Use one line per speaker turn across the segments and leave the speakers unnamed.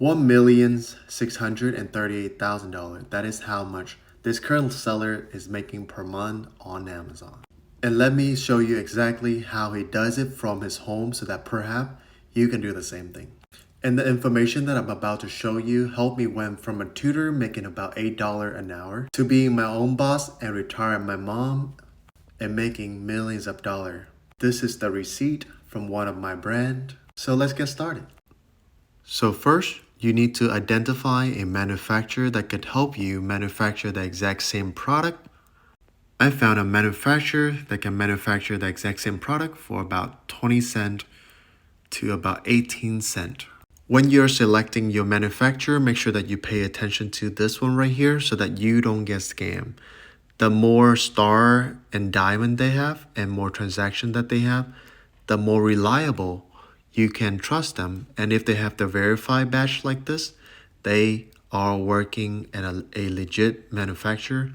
$1,638,000. That is how much this current seller is making per month on Amazon. And let me show you exactly how he does it from his home so that perhaps you can do the same thing. And the information that I'm about to show you helped me went from a tutor making about $8 an hour to being my own boss and retiring my mom and making millions of dollars. This is the receipt from one of my brand. So let's get started. So first, you need to identify a manufacturer that could help you manufacture the exact same product. I found a manufacturer that can manufacture the exact same product for about 20 cents to about 18 cents. When you're selecting your manufacturer, make sure that you pay attention to this one right here so that you don't get scammed. The more star and diamond they have and more transaction that they have, the more reliable you can trust them. And if they have the verified badge like this, they are working at a legit manufacturer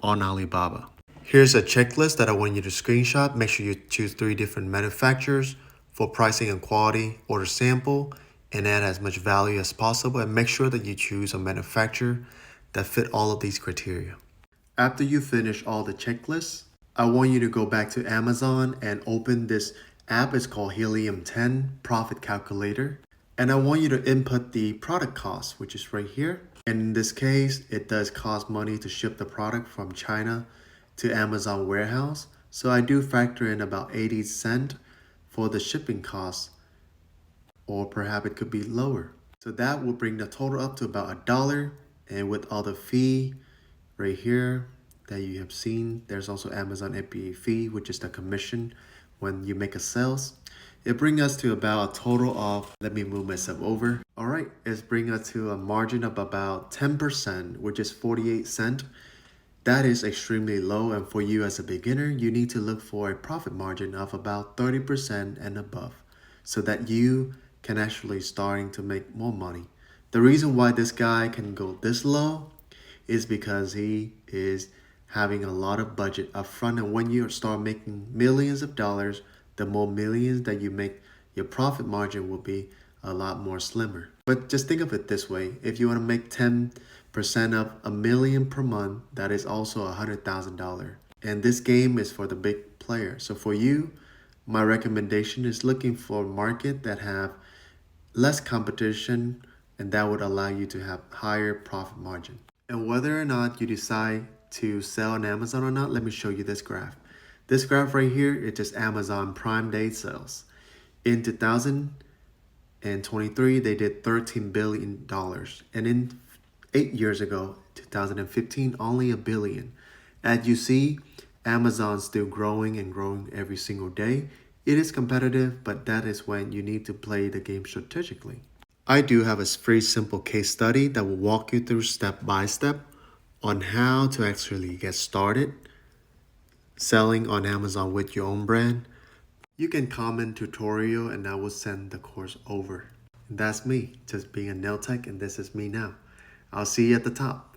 on Alibaba. Here's a checklist that I want you to screenshot. Make sure you choose 3 different manufacturers for pricing and quality, order sample, and add as much value as possible. And make sure that you choose a manufacturer that fit all of these criteria. After you finish all the checklists, I want you to go back to Amazon and open this app. It's called Helium 10 Profit Calculator. And I want you to input the product cost, which is right here. And in this case, it does cost money to ship the product from China to Amazon warehouse. So I do factor in about 80 cents for the shipping cost, or perhaps it could be lower. So that will bring the total up to about $1. And with all the fee right here that you have seen, there's also Amazon FBA fee, which is the commission when you make a sales. It brings us to about a total of, let me move myself over. All right, it's bringing us to a margin of about 10%, which is 48 cents. That is extremely low, and for you as a beginner, you need to look for a profit margin of about 30% and above so that you can actually starting to make more money. The reason why this guy can go this low is because he is having a lot of budget up front, and when you start making millions of dollars, the more millions that you make, your profit margin will be a lot more slimmer. But just think of it this way. If you want to make 10% of $1 million per month, that is also $100,000. And this game is for the big player. So for you, my recommendation is looking for a market that have less competition, and that would allow you to have higher profit margin. And whether or not you decide to sell on Amazon or not, let me show you this graph. This graph right here, it's just Amazon Prime Day sales. In 2023, they did $13 billion. And in 8 years ago, 2015, only $1 billion. As you see, Amazon's still growing and growing every single day. It is competitive, but that is when you need to play the game strategically. I do have a very simple case study that will walk you through step by step on how to actually get started selling on Amazon with your own brand. You can comment tutorial and I will send the course over. And that's me, just being a nail tech, and this is me now. I'll see you at the top.